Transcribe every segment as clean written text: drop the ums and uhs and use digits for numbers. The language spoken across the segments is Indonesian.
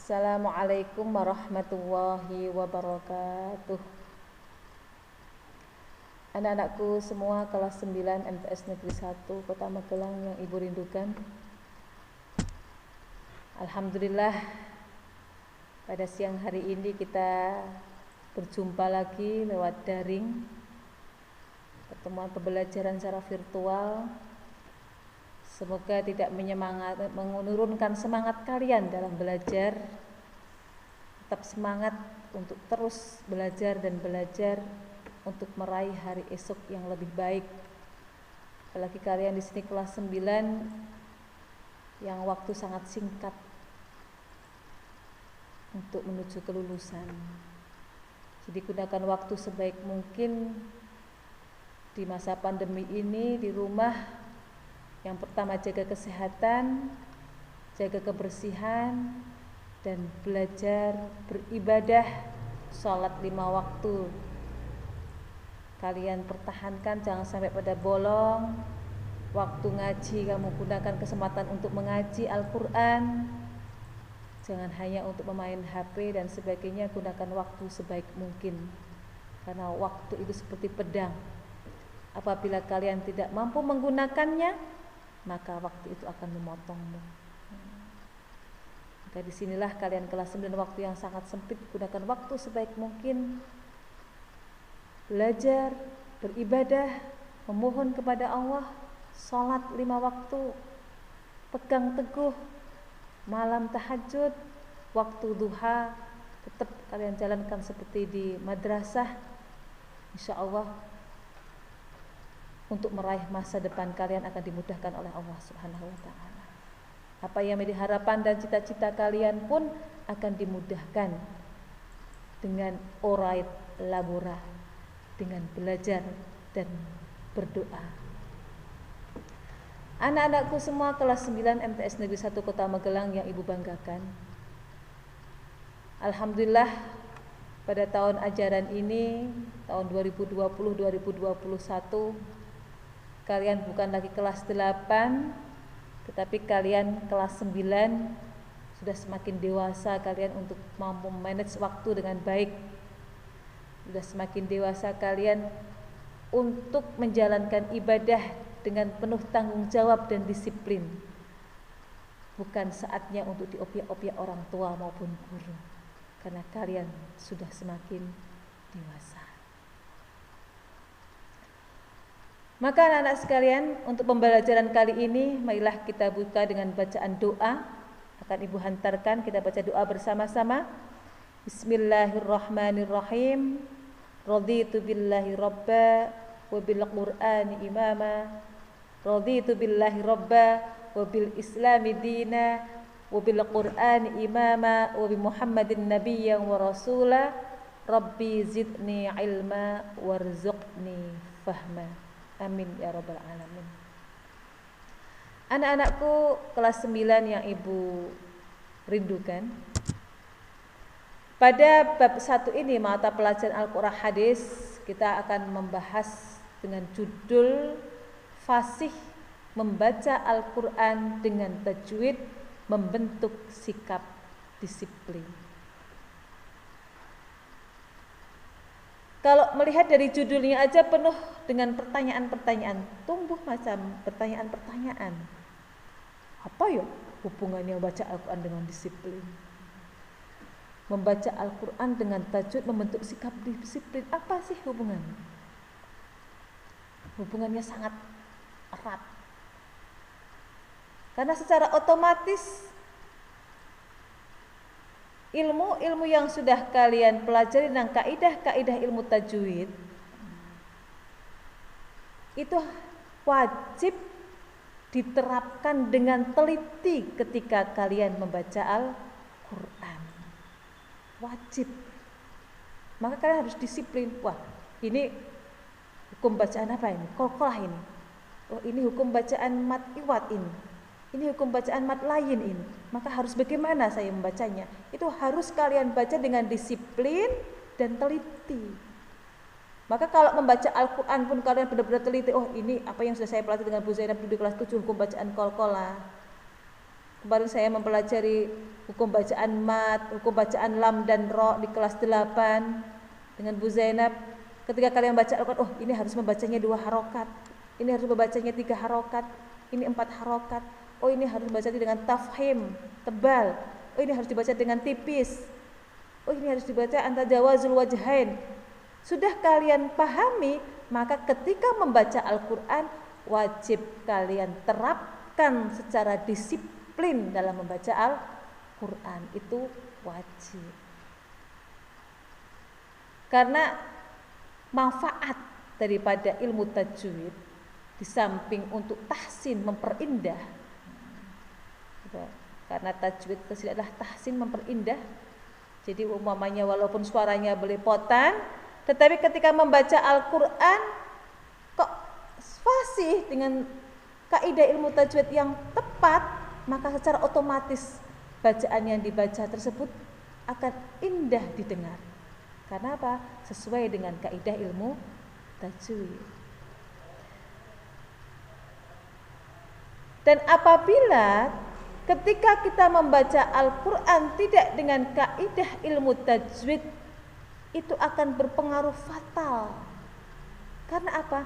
Assalamualaikum warahmatullahi wabarakatuh. Anak-anakku semua kelas 9 MTS Negeri 1 Kota Magelang yang Ibu rindukan. Alhamdulillah, pada siang hari ini kita berjumpa lagi lewat daring, pertemuan pembelajaran secara virtual. Semoga tidak menurunkan semangat kalian dalam belajar. Tetap semangat untuk terus belajar dan belajar untuk meraih hari esok yang lebih baik. Apalagi kalian di sini kelas 9 yang waktu sangat singkat untuk menuju kelulusan. Jadi gunakan waktu sebaik mungkin di masa pandemi ini di rumah. Yang pertama, jaga kesehatan, jaga kebersihan, dan belajar beribadah, sholat 5 waktu. Kalian pertahankan, jangan sampai pada bolong. Waktu ngaji kamu gunakan kesempatan untuk mengaji Al-Quran. Jangan hanya untuk memain HP dan sebagainya, gunakan waktu sebaik mungkin. Karena waktu itu seperti pedang. Apabila kalian tidak mampu menggunakannya, maka waktu itu akan memotongmu. Maka disinilah kalian kelas 9 waktu yang sangat sempit, gunakan waktu sebaik mungkin. Belajar, beribadah, memohon kepada Allah, sholat 5 waktu, pegang teguh, malam tahajud, waktu duha, tetap kalian jalankan seperti di madrasah. Insya Allah untuk meraih masa depan kalian akan dimudahkan oleh Allah Subhanahu wa ta'ala. Apa yang menjadi harapan dan cita-cita kalian pun akan dimudahkan dengan orait labora, dengan belajar dan berdoa. Anak-anakku semua kelas 9 MTS Negeri 1 Kota Magelang yang Ibu banggakan. Alhamdulillah, pada tahun ajaran ini, tahun 2020-2021, kalian bukan lagi kelas 8, tetapi kalian kelas 9, sudah semakin dewasa kalian untuk mampu manage waktu dengan baik. Sudah semakin dewasa kalian untuk menjalankan ibadah dengan penuh tanggung jawab dan disiplin. Bukan saatnya untuk diopiak-opiak orang tua maupun guru, karena kalian sudah semakin dewasa. Maka anak-anak sekalian, untuk pembelajaran kali ini, marilah kita buka dengan bacaan doa. Akan Ibu hantarkan, kita baca doa bersama-sama. Bismillahirrahmanirrahim. Raditu billahi rabba wa bil qur'ani imama. Raditu billahi rabba wa bil islami dina wa bil qur'ani imama wa bi Muhammadin nabiyyan wa rasula. Rabbi zidni ilma warzuqni fahma. Amin ya rabbal alamin. Anak-anakku kelas 9 yang Ibu rindukan, pada bab 1 ini, mata pelajaran Al-Quran Hadis, kita akan membahas dengan judul Fasih membaca Al-Quran dengan tajwid, membentuk sikap disiplin. Kalau melihat dari judulnya aja penuh dengan pertanyaan-pertanyaan, tumbuh macam pertanyaan-pertanyaan. Apa ya hubungannya baca Al-Quran dengan disiplin? Membaca Al-Quran dengan tajwid, membentuk sikap disiplin, apa sih hubungannya? Hubungannya sangat erat. Karena secara otomatis ilmu-ilmu yang sudah kalian pelajari dan kaidah-kaidah ilmu tajwid itu wajib diterapkan dengan teliti ketika kalian membaca Al-Quran. Wajib. Maka kalian harus disiplin. Wah, ini hukum bacaan apa ini? Qalqalah ini. Oh, ini hukum bacaan mat iwat ini. Ini hukum bacaan mat lain ini. Maka harus bagaimana saya membacanya? Itu harus kalian baca dengan disiplin dan teliti. Maka kalau membaca Al-Quran pun kalian benar-benar teliti. Oh, ini apa yang sudah saya pelajari dengan Bu Zainab di kelas 7, hukum bacaan qalqalah. Kemarin saya mempelajari hukum bacaan mat, hukum bacaan lam dan ro di kelas 8 dengan Bu Zainab. Ketika kalian baca Al-Quran, oh ini harus membacanya 2 harokat, ini harus membacanya 3 harokat, ini 4 harokat, oh ini harus membacanya dengan tafhim, tebal, oh ini harus dibaca dengan tipis, oh ini harus dibaca antajawazul wajhain. Sudah kalian pahami, maka ketika membaca Al-Quran wajib kalian terapkan secara disiplin dalam membaca Al-Quran. Itu wajib. Karena manfaat daripada ilmu tajwid di samping untuk tahsin, memperindah, karena tajwid itu adalah tahsin, memperindah. Jadi umpamanya walaupun suaranya belepotan, tetapi ketika membaca Al-Quran kok fasih dengan kaidah ilmu tajwid yang tepat, maka secara otomatis bacaan yang dibaca tersebut akan indah didengar. Karena apa? Sesuai dengan kaidah ilmu tajwid. Dan apabila ketika kita membaca Al-Quran tidak dengan kaidah ilmu tajwid, itu akan berpengaruh fatal. Karena apa?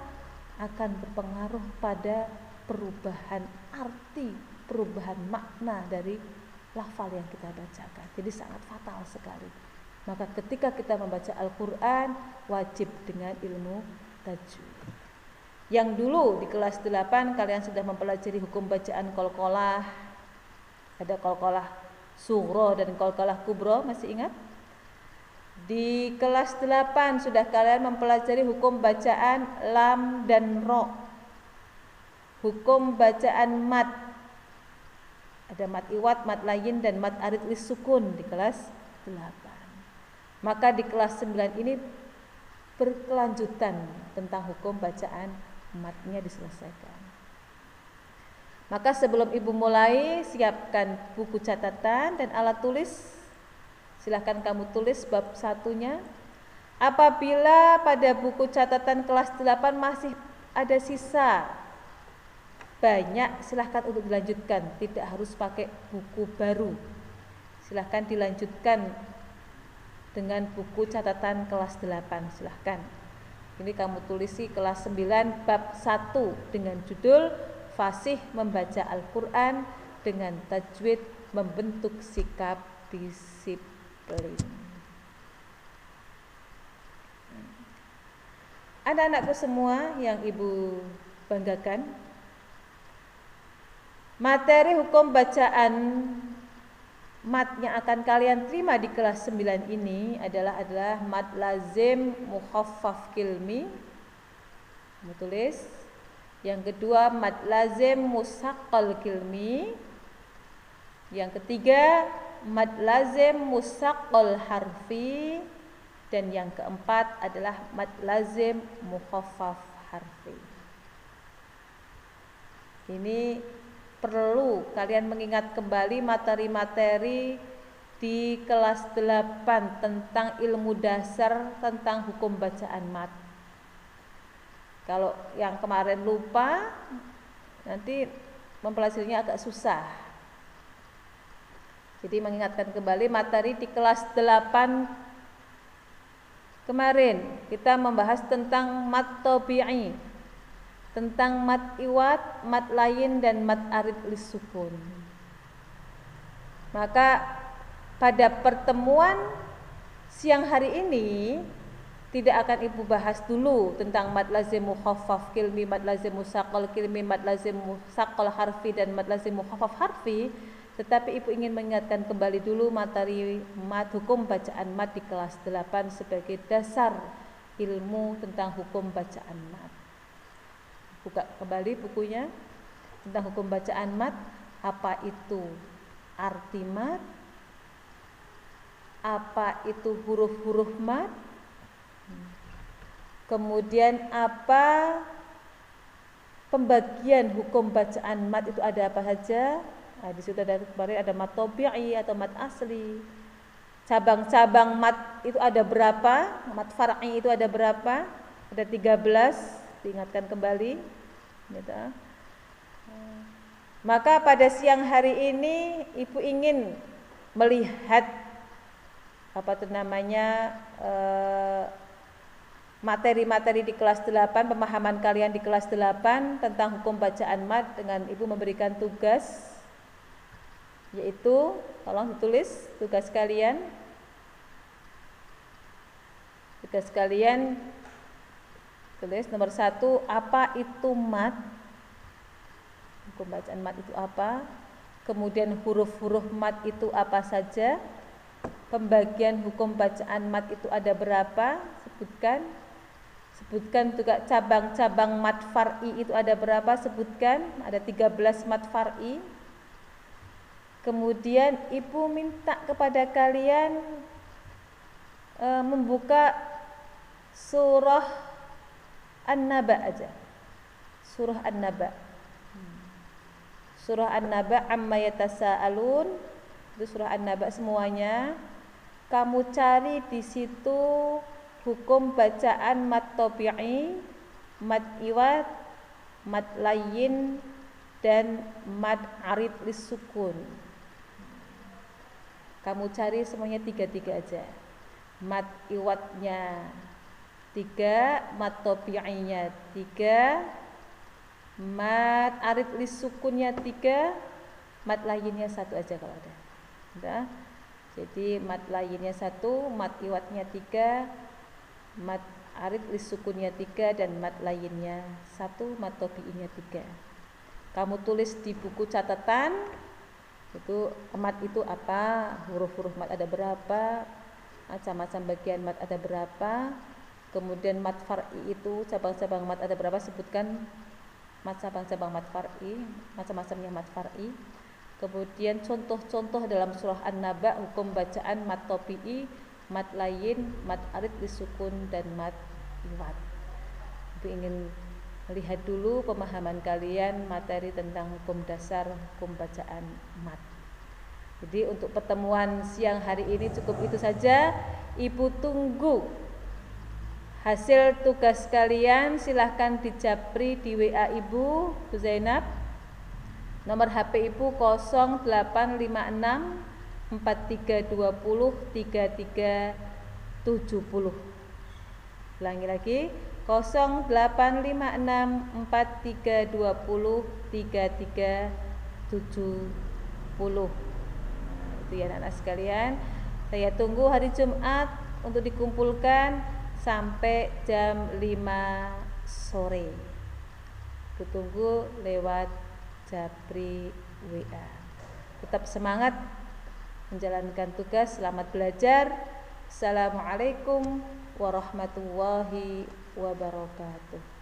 Akan berpengaruh pada perubahan arti, perubahan makna dari lafal yang kita bacakan. Jadi sangat fatal sekali. Maka ketika kita membaca Al-Quran wajib dengan ilmu tajwid. Yang dulu di kelas 8 kalian sudah mempelajari hukum bacaan qalqalah. Ada qalqalah sughra dan qalqalah kubra, masih ingat? Di kelas 8 sudah kalian mempelajari hukum bacaan lam dan ro. Hukum bacaan mat. Ada mat iwat, mat layin dan mat arid lis sukun di kelas 8. Maka di kelas 9 ini berkelanjutan tentang hukum bacaan matnya diselesaikan. Maka sebelum ibu mulai, siapkan buku catatan dan alat tulis. Silahkan kamu tulis bab 1-nya. Apabila pada buku catatan kelas 8 masih ada sisa banyak, silahkan untuk dilanjutkan. Tidak harus pakai buku baru. Silahkan dilanjutkan dengan buku catatan kelas 8, silahkan. Ini kamu tulisi kelas 9 bab 1 dengan judul Fasih Membaca Al-Quran dengan Tajwid Membentuk Sikap Disiplin. Anak-anakku semua yang ibu banggakan, materi hukum bacaan mat yang akan kalian terima di kelas 9 ini adalah mat lazim mukhaffaf kilmi. Kamu tulis. Yang kedua mat lazim musaqqal kilmi. Yang ketiga mat lazim musaqqal harfi. Dan yang keempat adalah mat lazim mukhaffaf harfi. Ini perlu kalian mengingat kembali materi-materi di kelas 8 tentang ilmu dasar tentang hukum bacaan mat. Kalau yang kemarin lupa, nanti mempelajarinya agak susah. Jadi mengingatkan kembali materi di kelas 8 kemarin kita membahas tentang mat tabi'i, tentang mat iwat, mat layin dan mat arid lis sukun. Maka pada pertemuan siang hari ini tidak akan ibu bahas dulu tentang mat lazim mukhaffaf kilmi, mat lazim musaqqal kilmi, mat lazim musaqqal harfi dan mat lazim mukhaffaf harfi, tetapi ibu ingin mengingatkan kembali dulu materi mat, hukum bacaan mat di kelas 8 sebagai dasar ilmu tentang hukum bacaan mat. Buka kembali bukunya tentang hukum bacaan mat. Apa itu arti mat? Apa itu huruf-huruf mat? Kemudian apa pembagian hukum bacaan mat itu, ada apa saja? Nah, di situ ada kemarin ada mat tabi'i atau mat asli. Cabang-cabang mat itu ada berapa? Mat far'i itu ada berapa? Ada 13. Diingatkan kembali, gitu. Maka pada siang hari ini Ibu ingin melihat materi-materi di kelas 8, pemahaman kalian di kelas 8 tentang hukum bacaan mat, dengan Ibu memberikan tugas, yaitu tolong ditulis tugas kalian. Tugas kalian tulis nomor 1, apa itu mat? Hukum bacaan mat itu apa? Kemudian huruf-huruf mat itu apa saja? Pembagian hukum bacaan mat itu ada berapa? Sebutkan. Sebutkan juga cabang-cabang mat far'i itu ada berapa? Sebutkan. Ada 13 mat far'i. Kemudian Ibu minta kepada kalian membuka surah An-Naba aja. Surah An-Naba. Surah An-Naba amma yatasaalun. Itu surah An-Naba semuanya. Kamu cari di situ hukum bacaan mat tabi'i, mat iwad, mat layyin, dan mat arid lisukun. Kamu cari semuanya 3 aja. Mat iwadnya 3, mat tabi'inya 3, mat arid lisukunnya 3, mat lainnya 1 aja kalau ada. Udah. Jadi mat lainnya 1, mat iwadnya 3, mat arid lisukunnya 3, dan mat lainnya 1, mat tabi'inya 3. Kamu tulis di buku catatan itu mat itu apa, huruf-huruf mat ada berapa, macam-macam bagian mat ada berapa, kemudian mat far'i itu cabang-cabang mat ada berapa, sebutkan mat cabang-cabang mat far'i, macam-macamnya mat far'i. Kemudian contoh-contoh dalam surah An-Naba hukum bacaan mat tabi'i, mat layyin, mat arid disukun, dan mat iwad. Ibu ingin melihat dulu pemahaman kalian materi tentang hukum dasar hukum bacaan mat. Jadi untuk pertemuan siang hari ini cukup itu saja. Ibu tunggu hasil tugas kalian. Silahkan dijapri di WA Ibu, Bu Zainab. Nomor HP Ibu 0856 4320 3370. Ulangi lagi 0856 4320 3370. Itu ya anak-anak sekalian. Saya tunggu hari Jumat untuk dikumpulkan sampai jam 5 sore. Tunggu lewat japri WA. Tetap semangat menjalankan tugas. Selamat belajar. Assalamualaikum warahmatullahi wabarakatuh.